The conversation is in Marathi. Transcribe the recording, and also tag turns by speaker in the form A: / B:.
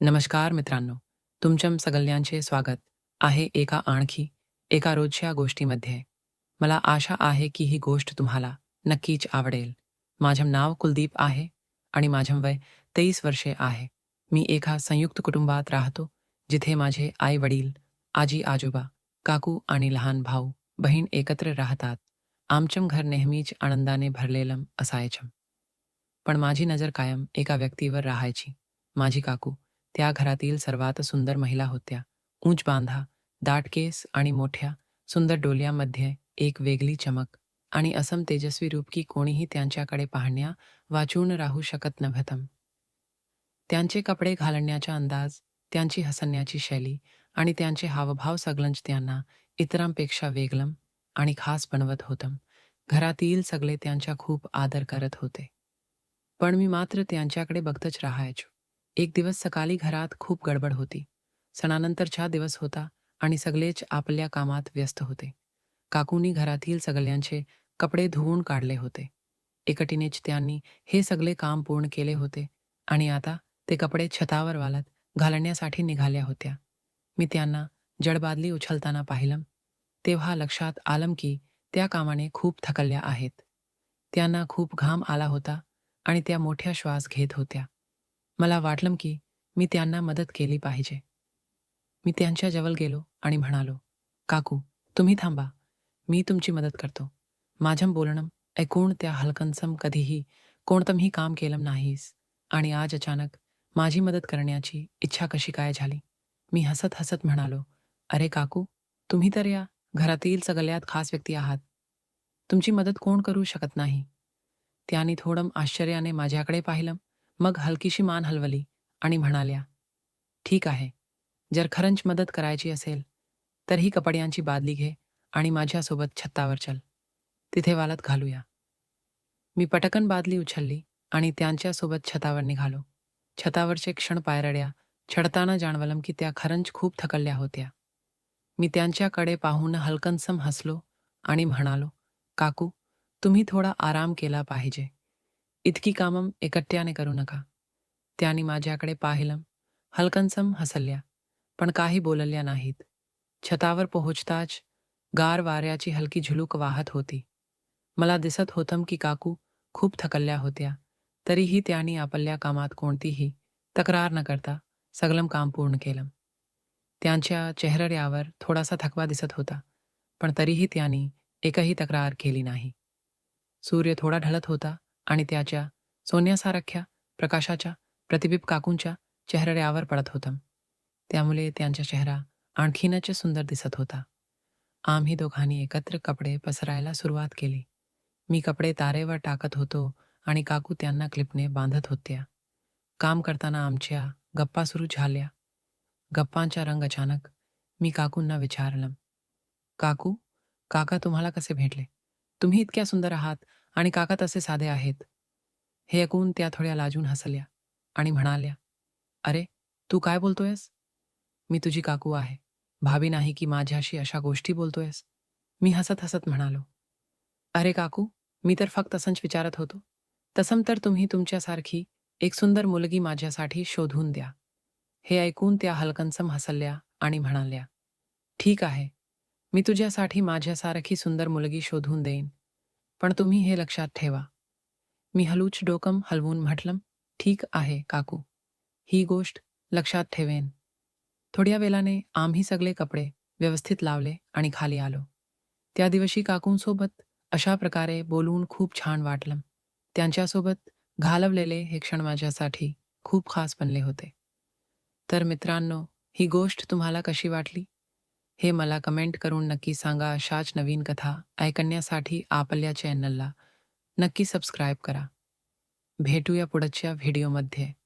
A: नमस्कार मित्रांनो, तुमच्या सगळ्यांचे स्वागत आहे एका रोजच्या गोष्टीमध्ये. मला आशा आहे की ही गोष्ट तुम्हाला नक्कीच आवडेल. माझे नाव कुलदीप आहे आणि माझे वय 23 वर्षे आहे. मी एका संयुक्त कुटुंबात राहतो, जिथे माझे आई-वडील, आजी-आजोबा, काकू आणि लहान भाऊ-बहीण एकत्र राहतात. आमचं घर नेहमीच आनंदाने भरलेलं असायचं. पण माझी नजर कायम एका व्यक्तीवर राहायची, माझी काकू. त्या घरातील सर्वात सुंदर महिला होत्या. उंच बांधा, दाट केस आणि मोठ्या, सुंदर डोळ्यांमध्ये एक वेगळी चमक आणि असम तेजस्वी रूप की कोणीही त्यांच्याकडे पाहण्या वाचून राहू शकत नव्हतं. त्यांचे कपडे घालण्याचा अंदाज, त्यांची हसण्याची शैली आणि त्यांचे हावभाव सगळंच त्यांना इतरांपेक्षा वेगळं आणि खास बनवत होतं. घरातील सगळे त्यांचा खूप आदर करत होते. पण मी मात्र त्यांच्याकडे बघतच राहायचो. एक दिवस सकाळी घरात खूप गडबड होती. सणानंतरचा दिवस होता आणि सगळेच आपल्या कामात व्यस्त होते. काकूंनी घरातील सगळ्यांचे कपडे धुवून काढले होते. एकटीनेच त्यांनी हे सगळे काम पूर्ण केले होते आणि आता ते कपडे छतावर वाळत घालण्यासाठी निघाल्या होत्या. मी त्यांना जडबादली उचलताना पाहिलं, तेव्हा लक्षात आलं की त्या कामाने खूप थकल्या आहेत. त्यांना खूप घाम आला होता आणि त्या मोठ्या श्वास घेत होत्या. मला वाटलं की मी त्यांना मदत केली पाहिजे. मी त्यांच्या जवळ गेलो आणि म्हणालो, "काकू, तुम्ही थांबा. मी तुमची मदत करतो." माझं बोलणं ऐकून त्या हलकसं कधीही कोणतंही काम केलं नाहीस आणि आज अचानक माझी मदत करण्याची इच्छा कशी काय झाली? मी हसत हसत म्हणालो, "अरे काकू, तुम्ही तर या घरातील सगळ्यात खास व्यक्ती आहात. तुमची मदत कोण करू शकत नाही?" त्याने थोडं आश्चर्याने माझ्याकडे पाहिलं, मग हलकीशी मान हलवली आणि म्हणाल्या, "ठीक आहे. जर खरंच मदत करायची असेल, तर ही कपड्यांची बादली घे आणि माझ्यासोबत छतावर चल. तिथे वाळत घालूया." मी पटकन बादली उचलली आणि त्यांच्यासोबत छतावर निघालो. छतावरचे क्षण पायरड्या चढताना जाणवलं की त्या खरंच खूप थकल्या होत्या. मी त्यांच्याकडे पाहून हलकसं हसलो आणि म्हणालो, "काकू, तुम्ही थोडा आराम केला पाहिजे. इतकी कामं एकट्याने करू नका." त्याने माझ्याकडे पाहिलं, हलकसं हसल्या, पण काही बोलल्या नाहीत. छतावर पोहोचताच गार वाऱ्याची हलकी झुळूक वाहत होती. मला दिसत होतं की काकू खूप थकल्या होत्या. तरीही त्यांनी आपल्या कामात कोणतीही तक्रार न करता सगळं काम पूर्ण केलं. त्यांच्या चेहऱ्यावर थोडासा थकवा दिसत होता, पण तरीही त्यांनी एकही तक्रार केली नाही. सूर्य थोडा ढळत होता आणि त्याच्या सोन्यासारख्या प्रकाशाचा प्रतिबिंब काकूंच्या चेहऱ्यावर पडत होता. त्यामुळे त्यांचा चेहरा आणखीनच सुंदर दिसत होता. आम्ही दोघांनी एकत्र कपडे पसरायला सुरुवात केली. मी कपडे तारेवर टाकत होतो आणि काकू त्यांना क्लिपने बांधत होत्या. काम करताना आमच्या गप्पा सुरू झाल्या. गप्पांचा रंग अचानक मी काकूंना विचारलं, "काकू, काका तुम्हाला कसे भेटले? तुम्ही इतक्या सुंदर आहात आणि काका तसे साधे आहेत." हे ऐकून त्या थोड्या लाजून हसल्या आणि म्हणाल्या, "अरे, तू काय बोलतोयस? मी तुझी काकू आहे. भाभी नाही की माझ्याशी अशा गोष्टी बोलतोयस?" मी हसत हसत म्हणालो, "अरे काकू, मी तर फक्त असंच विचारत होतो. तसं तर तुम्ही तुमच्यासारखी एक सुंदर मुलगी माझ्यासाठी शोधून द्या." हे ऐकून त्या हलकसं हसल्या आणि म्हणाल्या, "ठीक आहे. मी तुझ्यासाठी माझ्यासारखी सुंदर मुलगी शोधून देईन. पण तुम्ही हे लक्षात ठेवा." मी हळूच डोकं हलवून म्हटलं, "ठीक आहे काकू. ही गोष्ट लक्षात ठेवेन." थोड्या वेळाने आम्ही सगळे कपडे व्यवस्थित लावले आणि खाली आलो. त्या दिवशी काकूंसोबत अशा प्रकारे बोलून खूप छान वाटलं. त्यांच्यासोबत घालवलेले हे क्षण माझ्यासाठी खूप खास बनले होते. तर मित्रांनो, ही गोष्ट तुम्हाला कशी वाटली? हे मला कमेंट करून नक्की सांगा. अशाच नवीन कथा ऐकण्यासाठी आपल्या चॅनलला नक्की सबस्क्राईब करा. भेटूया पुढच्या व्हिडिओमध्ये.